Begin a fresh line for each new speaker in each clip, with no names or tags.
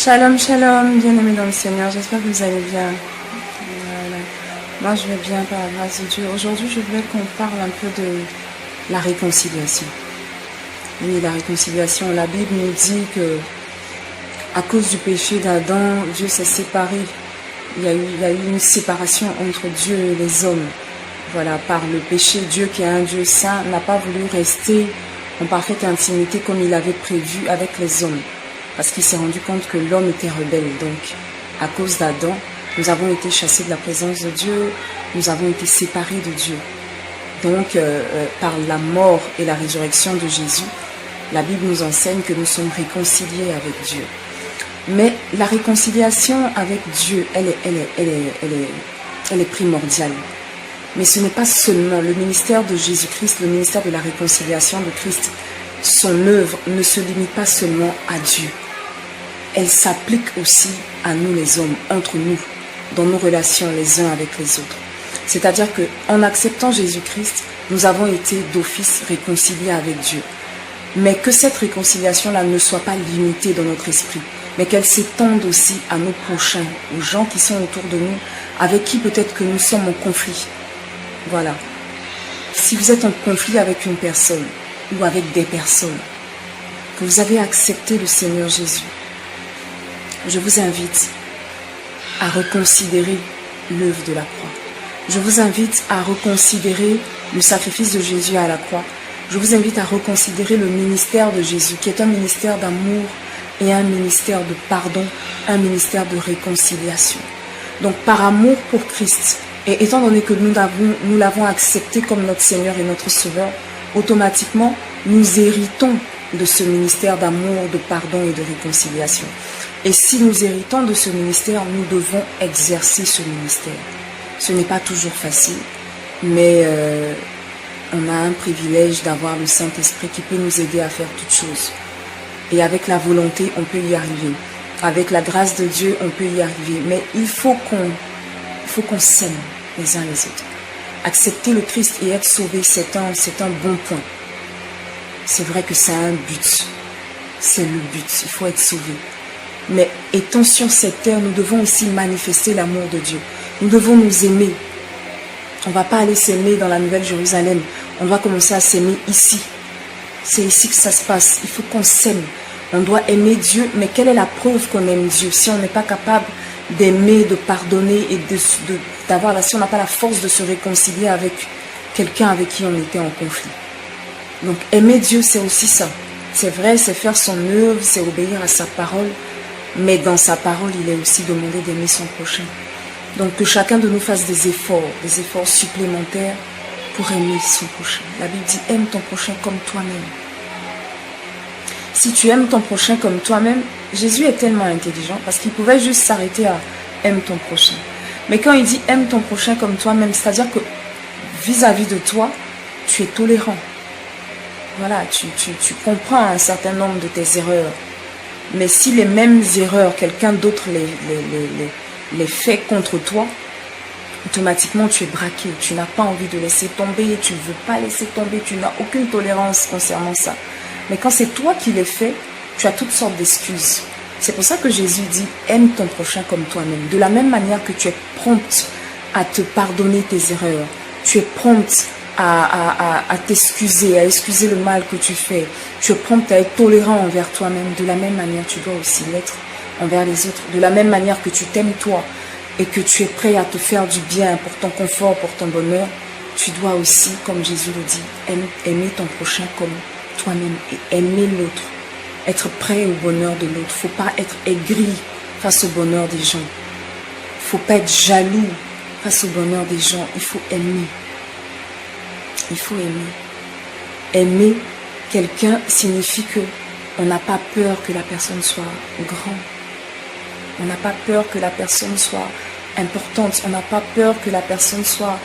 Shalom, shalom, bien-aimés dans le Seigneur, j'espère que vous allez bien. Voilà. Moi, je vais bien par la grâce de Dieu. Aujourd'hui, je voulais qu'on parle un peu de la réconciliation. Oui, la réconciliation. La Bible nous dit que à cause du péché d'Adam, Dieu s'est séparé. Il y a eu une séparation entre Dieu et les hommes. Voilà, par le péché, Dieu qui est un Dieu saint n'a pas voulu rester en parfaite intimité comme il avait prévu avec les hommes. Parce qu'il s'est rendu compte que l'homme était rebelle. Donc, à cause d'Adam, nous avons été chassés de la présence de Dieu, nous avons été séparés de Dieu. Donc, par la mort et la résurrection de Jésus, la Bible nous enseigne que nous sommes réconciliés avec Dieu. Mais la réconciliation avec Dieu, elle est primordiale. Mais ce n'est pas seulement le ministère de Jésus-Christ, le ministère de la réconciliation de Christ. Son œuvre ne se limite pas seulement à Dieu. Elle s'applique aussi à nous les hommes, entre nous, dans nos relations les uns avec les autres. C'est-à-dire qu'en acceptant Jésus-Christ, nous avons été d'office réconciliés avec Dieu. Mais que cette réconciliation-là ne soit pas limitée dans notre esprit, mais qu'elle s'étende aussi à nos prochains, aux gens qui sont autour de nous, avec qui peut-être que nous sommes en conflit. Voilà. Si vous êtes en conflit avec une personne, ou avec des personnes, que vous avez accepté le Seigneur Jésus, je vous invite à reconsidérer l'œuvre de la croix. Je vous invite à reconsidérer le sacrifice de Jésus à la croix. Je vous invite à reconsidérer le ministère de Jésus, qui est un ministère d'amour et un ministère de pardon, un ministère de réconciliation. Donc par amour pour Christ, et étant donné que nous l'avons accepté comme notre Seigneur et notre Sauveur, automatiquement, nous héritons de ce ministère d'amour, de pardon et de réconciliation. Et si nous héritons de ce ministère, nous devons exercer ce ministère. Ce n'est pas toujours facile, mais on a un privilège d'avoir le Saint-Esprit qui peut nous aider à faire toutes choses. Et avec la volonté, on peut y arriver. Avec la grâce de Dieu, on peut y arriver. Mais il faut qu'on s'aime les uns les autres. Accepter le Christ et être sauvé, c'est un bon point. C'est vrai que c'est un but. C'est le but. Il faut être sauvé. Mais étant sur cette terre, nous devons aussi manifester l'amour de Dieu. Nous devons nous aimer. On ne va pas aller s'aimer dans la Nouvelle Jérusalem. On doit commencer à s'aimer ici. C'est ici que ça se passe. Il faut qu'on s'aime. On doit aimer Dieu. Mais quelle est la preuve qu'on aime Dieu si on n'est pas capable d'aimer, de pardonner et si on n'a pas la force de se réconcilier avec quelqu'un avec qui on était en conflit. Donc aimer Dieu, c'est aussi ça. C'est vrai, c'est faire son œuvre, c'est obéir à sa parole, mais dans sa parole, il est aussi demandé d'aimer son prochain. Donc que chacun de nous fasse des efforts supplémentaires pour aimer son prochain. La Bible dit, aime ton prochain comme toi-même. Si tu aimes ton prochain comme toi-même, Jésus est tellement intelligent parce qu'il pouvait juste s'arrêter à aime ton prochain. Mais quand il dit aime ton prochain comme toi-même, c'est-à-dire que vis-à-vis de toi, tu es tolérant. Voilà, tu comprends un certain nombre de tes erreurs. Mais si les mêmes erreurs, quelqu'un d'autre les fait contre toi, automatiquement tu es braqué. Tu n'as pas envie de laisser tomber, tu ne veux pas laisser tomber, tu n'as aucune tolérance concernant ça. Mais quand c'est toi qui les fais, tu as toutes sortes d'excuses. C'est pour ça que Jésus dit, aime ton prochain comme toi-même. De la même manière que tu es prompte à te pardonner tes erreurs, tu es prompte à t'excuser, à excuser le mal que tu fais, tu es prompte à être tolérant envers toi-même. De la même manière, tu dois aussi l'être envers les autres. De la même manière que tu t'aimes toi et que tu es prêt à te faire du bien pour ton confort, pour ton bonheur, tu dois aussi, comme Jésus le dit, aimer ton prochain comme toi-même et aimer l'autre. Être prêt au bonheur de l'autre. Il ne faut pas être aigri face au bonheur des gens. Il ne faut pas être jaloux face au bonheur des gens. Il faut aimer. Il faut aimer. Aimer quelqu'un signifie qu'on n'a pas peur que la personne soit grande. On n'a pas peur que la personne soit importante. On n'a pas peur que la personne soit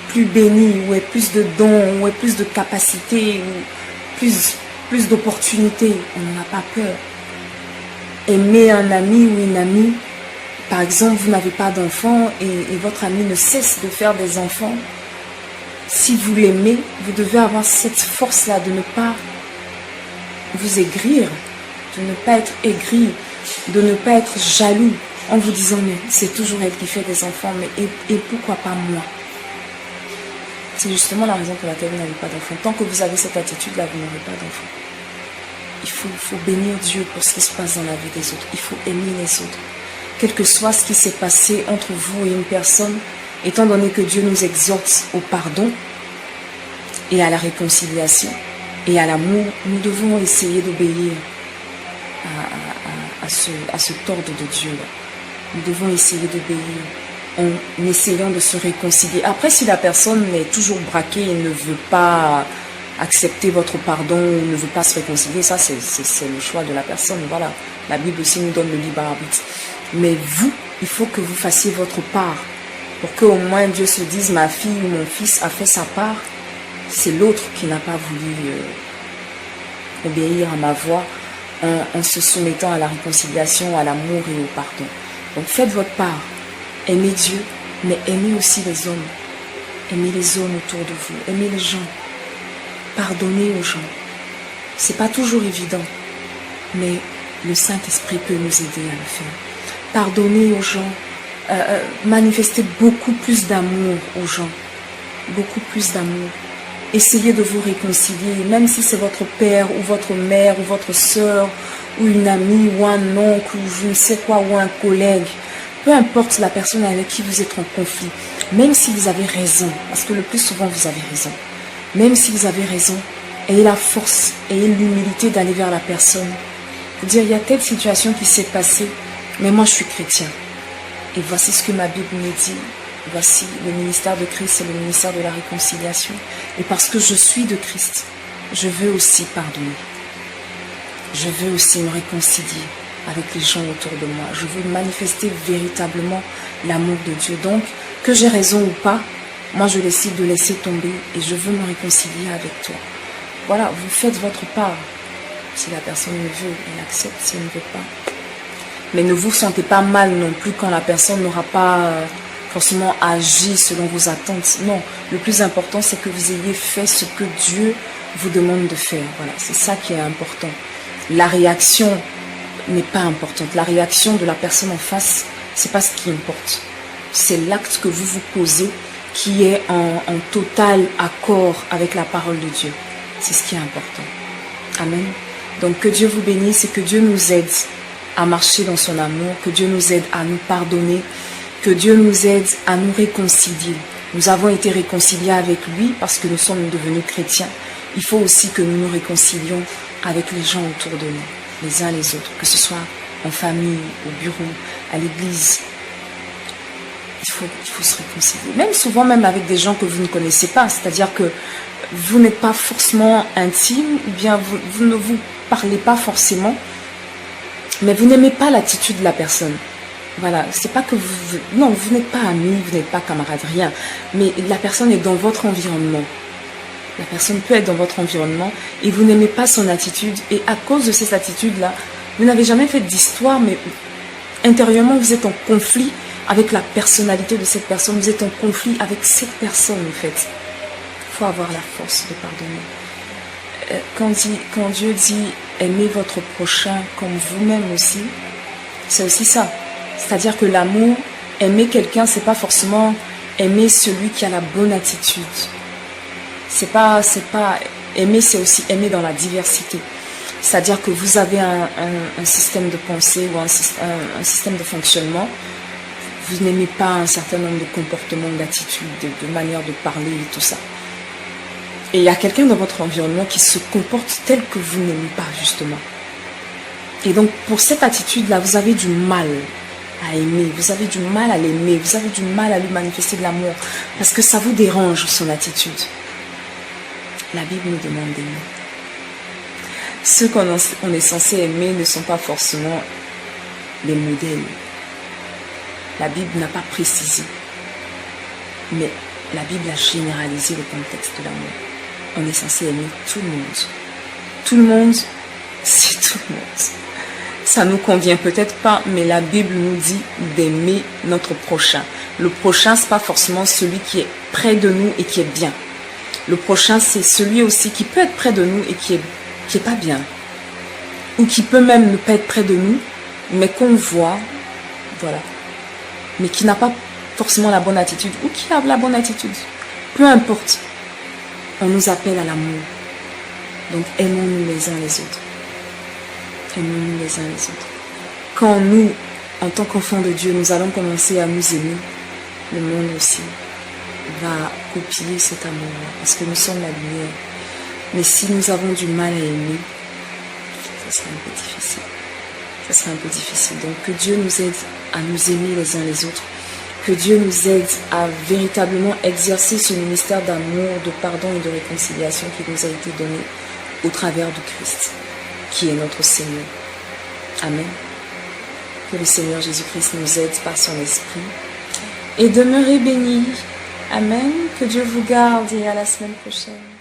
plus bénie, ou ait plus de dons, ou ait plus de capacités, ou plus d'opportunités. On n'en a pas peur. Aimer un ami ou une amie, par exemple, vous n'avez pas d'enfants et votre ami ne cesse de faire des enfants. Si vous l'aimez, vous devez avoir cette force-là de ne pas vous aigrir, de ne pas être aigri de ne pas être jaloux en vous disant mais c'est toujours elle qui fait des enfants, mais et pourquoi pas moi? C'est justement la raison pour laquelle vous n'avez pas d'enfants. Tant que vous avez cette attitude-là, vous n'aurez pas d'enfants. Il faut bénir Dieu pour ce qui se passe dans la vie des autres. Il faut aimer les autres. Quel que soit ce qui s'est passé entre vous et une personne, étant donné que Dieu nous exhorte au pardon et à la réconciliation et à l'amour, nous devons essayer d'obéir à ce ordre de Dieu. Nous devons essayer d'obéir en essayant de se réconcilier. Après, si la personne est toujours braquée et ne veut pas accepter votre pardon ou ne veut pas se réconcilier, ça c'est le choix de la personne. Voilà, la Bible aussi nous donne le libre arbitre. Mais vous, il faut que vous fassiez votre part pour qu'au moins Dieu se dise ma fille ou mon fils a fait sa part. C'est l'autre qui n'a pas voulu obéir à ma voix en se soumettant à la réconciliation, à l'amour et au pardon. Donc faites votre part. Aimez Dieu, mais aimez aussi les hommes. Aimez les hommes autour de vous. Aimez les gens. Pardonnez aux gens. C'est pas toujours évident, mais le Saint-Esprit peut nous aider à le faire. Pardonnez aux gens. Manifestez beaucoup plus d'amour aux gens. Beaucoup plus d'amour. Essayez de vous réconcilier, même si c'est votre père ou votre mère ou votre soeur ou une amie ou un oncle ou je ne sais quoi ou un collègue. Peu importe la personne avec qui vous êtes en conflit, même si vous avez raison, parce que le plus souvent vous avez raison, même si vous avez raison, ayez la force, ayez l'humilité d'aller vers la personne, pour dire il y a telle situation qui s'est passée, mais moi je suis chrétien. Et voici ce que ma Bible me dit. Voici le ministère de Christ, c'est le ministère de la réconciliation. Et parce que je suis de Christ, je veux aussi pardonner. Je veux aussi me réconcilier avec les gens autour de moi. Je veux manifester véritablement l'amour de Dieu. Donc, que j'ai raison ou pas, moi je décide de laisser tomber et je veux me réconcilier avec toi. Voilà, vous faites votre part. Si la personne le veut, elle accepte. Si elle ne veut pas. Mais ne vous sentez pas mal non plus quand la personne n'aura pas forcément agi selon vos attentes. Non, le plus important c'est que vous ayez fait ce que Dieu vous demande de faire. Voilà, c'est ça qui est important. La réaction n'est pas importante. La réaction de la personne en face, c'est pas ce qui importe. C'est l'acte que vous vous posez qui est en total accord avec la parole de Dieu. C'est ce qui est important. Amen. Donc que Dieu vous bénisse et que Dieu nous aide à marcher dans son amour, que Dieu nous aide à nous pardonner, que Dieu nous aide à nous réconcilier. Nous avons été réconciliés avec lui parce que nous sommes devenus chrétiens. Il faut aussi que nous nous réconcilions avec les gens autour de nous, les uns les autres, que ce soit en famille, au bureau, à l'église. Il faut se réconcilier. Même souvent, même avec des gens que vous ne connaissez pas. C'est-à-dire que vous n'êtes pas forcément intime, ou bien vous ne vous parlez pas forcément, mais vous n'aimez pas l'attitude de la personne. Voilà, c'est pas que non, vous n'êtes pas amis, vous n'êtes pas camarades, rien. Mais la personne est dans votre environnement. La personne peut être dans votre environnement et vous n'aimez pas son attitude. Et à cause de cette attitude-là, vous n'avez jamais fait d'histoire, mais intérieurement, vous êtes en conflit avec la personnalité de cette personne. Vous êtes en conflit avec cette personne, en fait. Il faut avoir la force de pardonner. Quand Dieu dit « aimez votre prochain comme vous-même aussi », c'est aussi ça. C'est-à-dire que l'amour, aimer quelqu'un, c'est pas forcément aimer celui qui a la bonne attitude. C'est pas aimer, c'est aussi aimer dans la diversité. C'est-à-dire que vous avez un système de pensée ou un système de fonctionnement. Vous n'aimez pas un certain nombre de comportements, d'attitudes, de manières de parler et tout ça. Et il y a quelqu'un dans votre environnement qui se comporte tel que vous n'aimez pas, justement. Et donc, pour cette attitude-là, vous avez du mal à aimer, vous avez du mal à l'aimer, vous avez du mal à lui manifester de l'amour, parce que ça vous dérange, son attitude. La Bible nous demande d'aimer. Ceux qu'on est censé aimer ne sont pas forcément les modèles. La Bible n'a pas précisé, mais la Bible a généralisé le contexte de l'amour. On est censé aimer tout le monde. Tout le monde, c'est tout le monde. Ça ne nous convient peut-être pas, mais la Bible nous dit d'aimer notre prochain. Le prochain, ce n'est pas forcément celui qui est près de nous et qui est bien. Le prochain, c'est celui aussi qui peut être près de nous et qui est pas bien. Ou qui peut même ne pas être près de nous, mais qu'on voit, voilà, mais qui n'a pas forcément la bonne attitude, ou qui a la bonne attitude, peu importe, on nous appelle à l'amour. Donc aimons-nous les uns les autres. Aimons-nous les uns les autres. Quand nous, en tant qu'enfants de Dieu, nous allons commencer à nous aimer, le monde aussi va copier cet amour-là, parce que nous sommes la lumière. Mais si nous avons du mal à aimer, ça sera un peu difficile. Ça sera un peu difficile. Donc que Dieu nous aide à nous aimer les uns les autres. Que Dieu nous aide à véritablement exercer ce ministère d'amour, de pardon et de réconciliation qui nous a été donné au travers du Christ, qui est notre Seigneur. Amen. Que le Seigneur Jésus-Christ nous aide par son esprit et demeurez bénis. Amen. Que Dieu vous garde et à la semaine prochaine.